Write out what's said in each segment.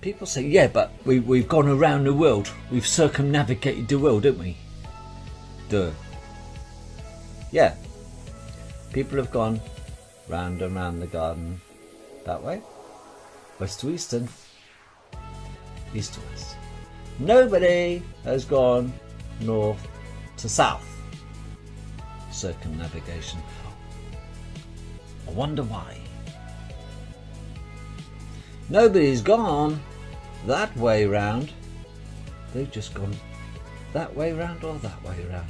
People say, yeah, but we've gone around the world. We've circumnavigated the world, haven't we? Duh. Yeah. People have gone round and round the garden that way. West to eastern. East to west. Nobody has gone north to south. Circumnavigation. I wonder why. Nobody's gone that way round. They've just gone that way round or that way round.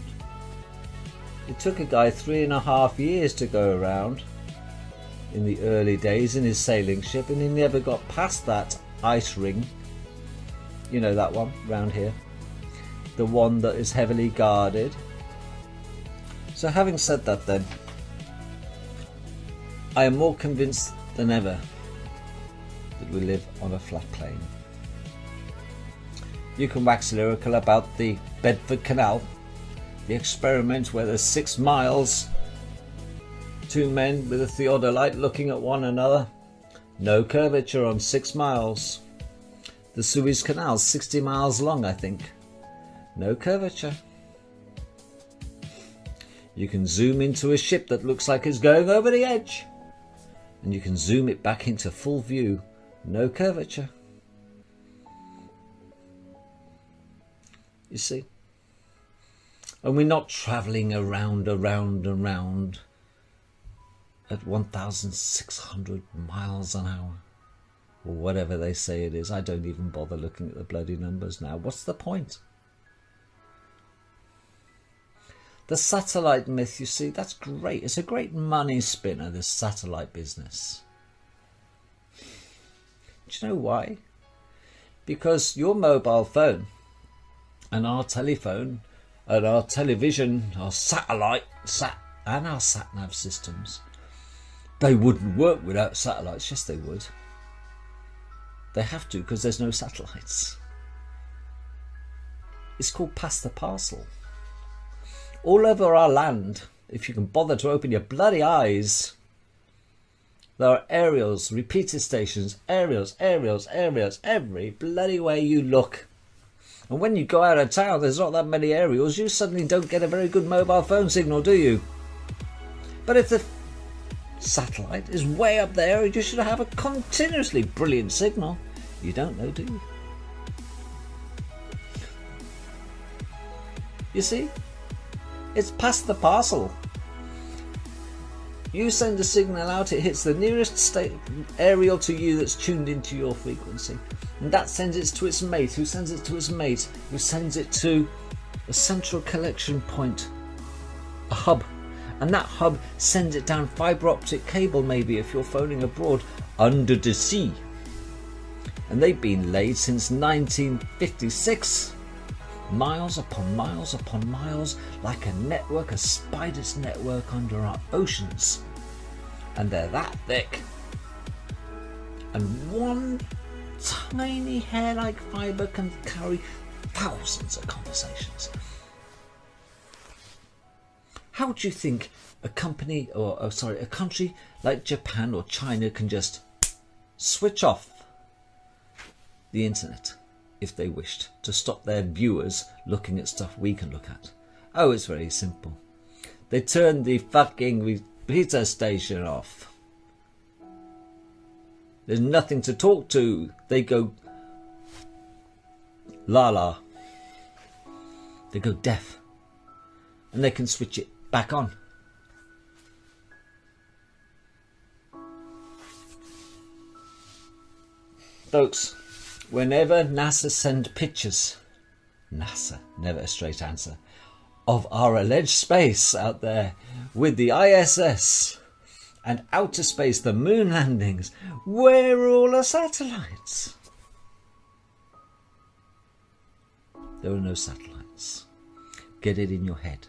It took a guy 3.5 years to go around in the early days in his sailing ship, and he never got past that ice ring. You know, that one round here, the one that is heavily guarded. So having said that, then, I am more convinced than ever that we live on a flat plane. You can wax lyrical about the Bedford Canal, the experiment where there's 6 miles, 2 men with a theodolite looking at one another, no curvature on 6 miles. The Suez Canal is 60 miles long, I think. No curvature. You can zoom into a ship that looks like it's going over the edge, and you can zoom it back into full view. No curvature. You see? And we're not travelling around at 1,600 miles an hour. Or whatever they say it is. I don't even bother looking at the bloody numbers now. What's the point? The satellite myth, you see, that's great. It's a great money spinner, this satellite business. Do you know why? Because your mobile phone and our telephone and our television, our satellite, and our sat-nav systems, they wouldn't work without satellites. Yes, they would. They have to, because there's no satellites. It's called pass the parcel. All over our land, if you can bother to open your bloody eyes, there are aerials, repeater stations, aerials, every bloody way you look. And when you go out of town, there's not that many aerials, you suddenly don't get a very good mobile phone signal, do you? But if the satellite is way up there, you should have a continuously brilliant signal. You don't know, do you? You see? It's past the parcel. You send a signal out, it hits the nearest aerial to you that's tuned into your frequency. And that sends it to its mate, who sends it to its mate, who sends it to a central collection point, a hub. And that hub sends it down fibre optic cable, maybe if you're phoning abroad, under the sea. And they've been laid since 1956. Miles upon miles upon miles, like a network, a spider's network under our oceans. And they're that thick. And one tiny hair-like fibre can carry thousands of conversations. How do you think a company, a country like Japan or China can just switch off the internet if they wished to stop their viewers looking at stuff we can look at? Oh, it's very simple. They turn the fucking repeater station off. There's nothing to talk to. They go la la. They go deaf. And they can switch it back on. Folks, whenever NASA send pictures, NASA, never a straight answer, of our alleged space out there with the ISS and outer space, the moon landings, where are all the satellites? There are no satellites. Get it in your head.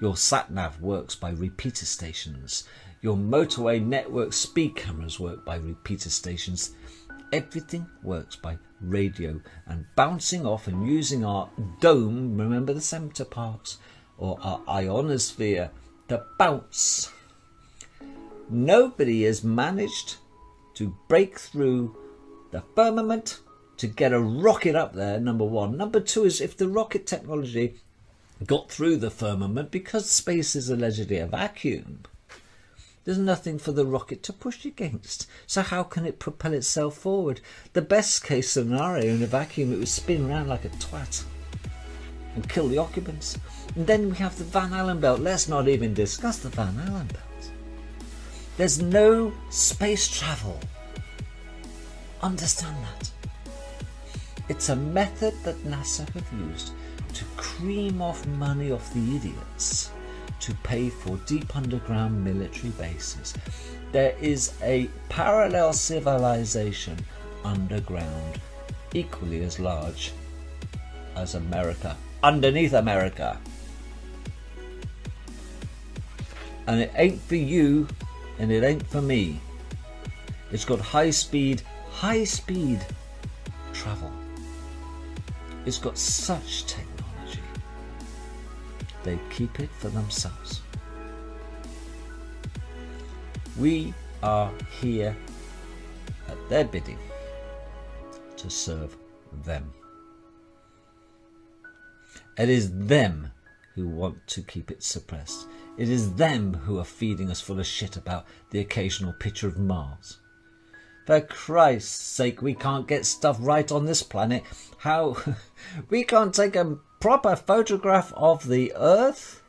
Your sat-nav works by repeater stations. Your motorway network speed cameras work by repeater stations. Everything works by radio and bouncing off and using our dome, remember the center parts, or our ionosphere, to bounce. Nobody has managed to break through the firmament to get a rocket up there, number one. Number two is if the rocket technology got through the firmament, because space is allegedly a vacuum, there's nothing for the rocket to push against. So how can it propel itself forward? The best case scenario in a vacuum, it would spin around like a twat and kill the occupants. And then we have the Van Allen belt. Let's not even discuss the Van Allen belt. There's no space travel. Understand that. It's a method that NASA have used to cream off money off the idiots to pay for deep underground military bases. There is a parallel civilization underground, equally as large as America, underneath America. And it ain't for you, and it ain't for me. It's got high speed travel. It's got such technology. They keep it for themselves. We are here at their bidding to serve them. It is them who want to keep it suppressed. It is them who are feeding us full of shit about the occasional picture of Mars. For Christ's sake, we can't get stuff right on this planet. How? We can't take a proper photograph of the Earth?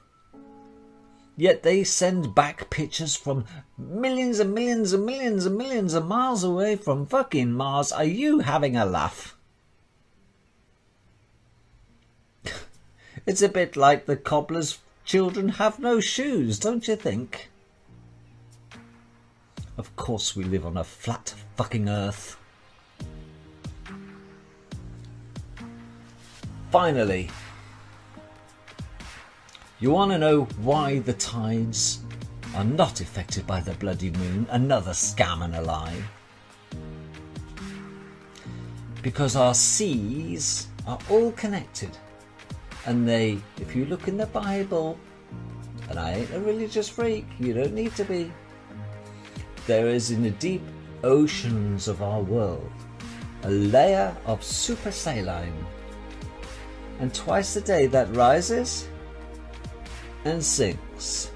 Yet they send back pictures from millions and millions and millions and millions of miles away from fucking Mars. Are you having a laugh? It's a bit like the cobbler's children have no shoes, don't you think? Of course we live on a flat fucking Earth. Finally, you want to know why the tides are not affected by the bloody moon? Another scam and a lie. Because our seas are all connected. And they, if you look in the Bible, and I ain't a religious freak, you don't need to be, there is in the deep oceans of our world a layer of supersaline, and twice a day that rises and sinks.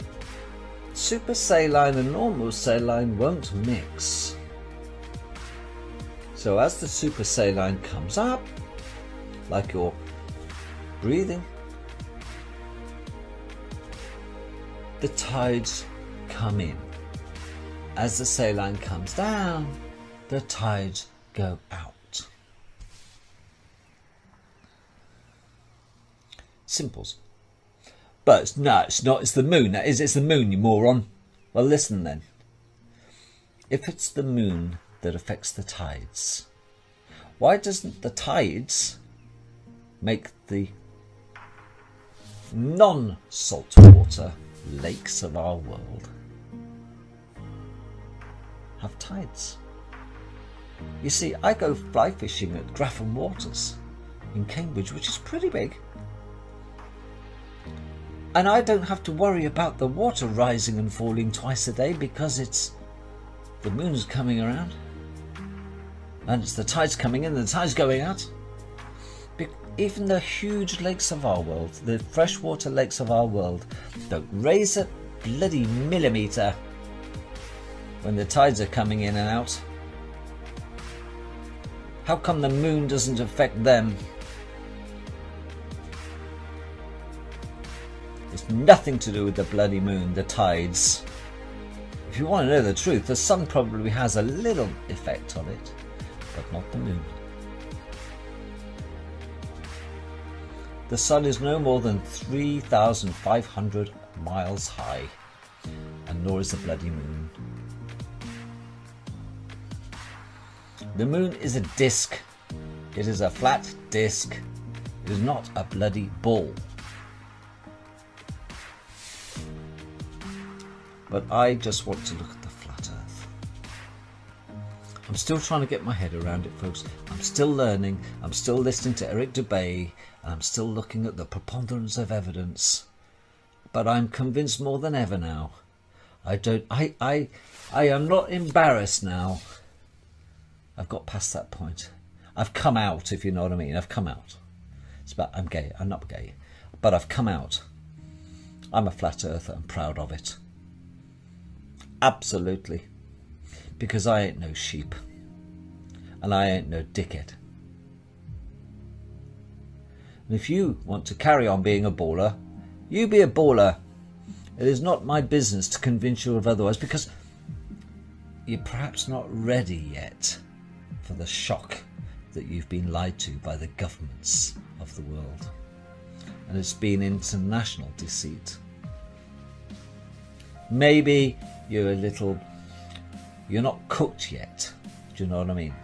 Supersaline and normal saline won't mix. So as the supersaline comes up, like you're breathing, the tides come in. As the saline comes down, the tides go out. Simples. But no, it's not. It's the moon. That is, it's the moon, you moron. Well, listen then. If it's the moon that affects the tides, why doesn't the tides make the non-saltwater lakes of our world have tides? You see, I go fly fishing at Grafham Waters in Cambridge, which is pretty big, and I don't have to worry about the water rising and falling twice a day because it's the moon's coming around and it's the tides coming in and the tides going out. Even the huge lakes of our world, the freshwater lakes of our world, don't raise a bloody millimetre when the tides are coming in and out. How come the moon doesn't affect them? It's nothing to do with the bloody moon, the tides. If you want to know the truth, the sun probably has a little effect on it, but not the moon. The sun is no more than 3,500 miles high, and nor is the bloody moon. The moon is a disc. It is a flat disc. It is not a bloody ball. But I just want to look at the flat Earth. I'm still trying to get my head around it, folks. I'm still learning. I'm still listening to Eric Dubay. And I'm still looking at the preponderance of evidence. But I'm convinced more than ever now. I am not embarrassed now. I've got past that point. I've come out, if you know what I mean. I've come out. It's about, I'm gay. I'm not gay, but I've come out. I'm a flat earther. I'm proud of it. Absolutely. Because I ain't no sheep. And I ain't no dickhead. And if you want to carry on being a baller, you be a baller. It is not my business to convince you of otherwise, because you're perhaps not ready yet for the shock that you've been lied to by the governments of the world. And it's been international deceit. Maybe you're not cooked yet. Do you know what I mean?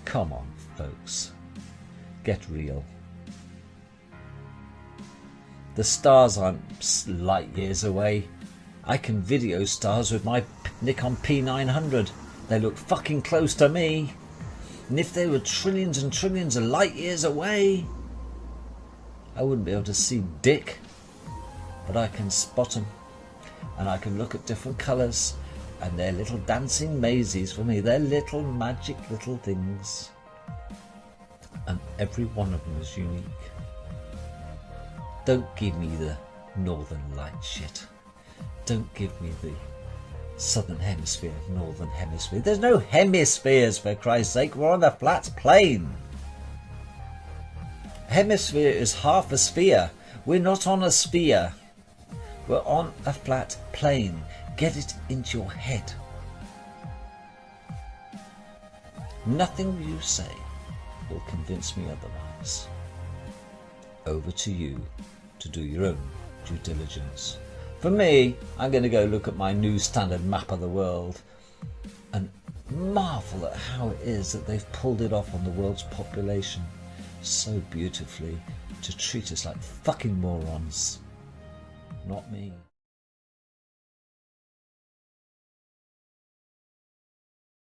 Come on, folks. Get real. The stars aren't light years away. I can video stars with my Nikon P900. They look fucking close to me. And if they were trillions and trillions of light years away, I wouldn't be able to see dick. But I can spot them. And I can look at different colours. And they're little dancing mazes for me. They're little magic little things. And every one of them is unique. Don't give me the northern light shit. Don't give me the southern hemisphere, northern hemisphere. There's no hemispheres, for Christ's sake. We're on a flat plane. Hemisphere is half a sphere. We're not on a sphere. We're on a flat plane. Get it into your head. Nothing you say will convince me otherwise. Over to you to do your own due diligence. For me, I'm going to go look at my new standard map of the world and marvel at how it is that they've pulled it off on the world's population so beautifully to treat us like fucking morons. Not me.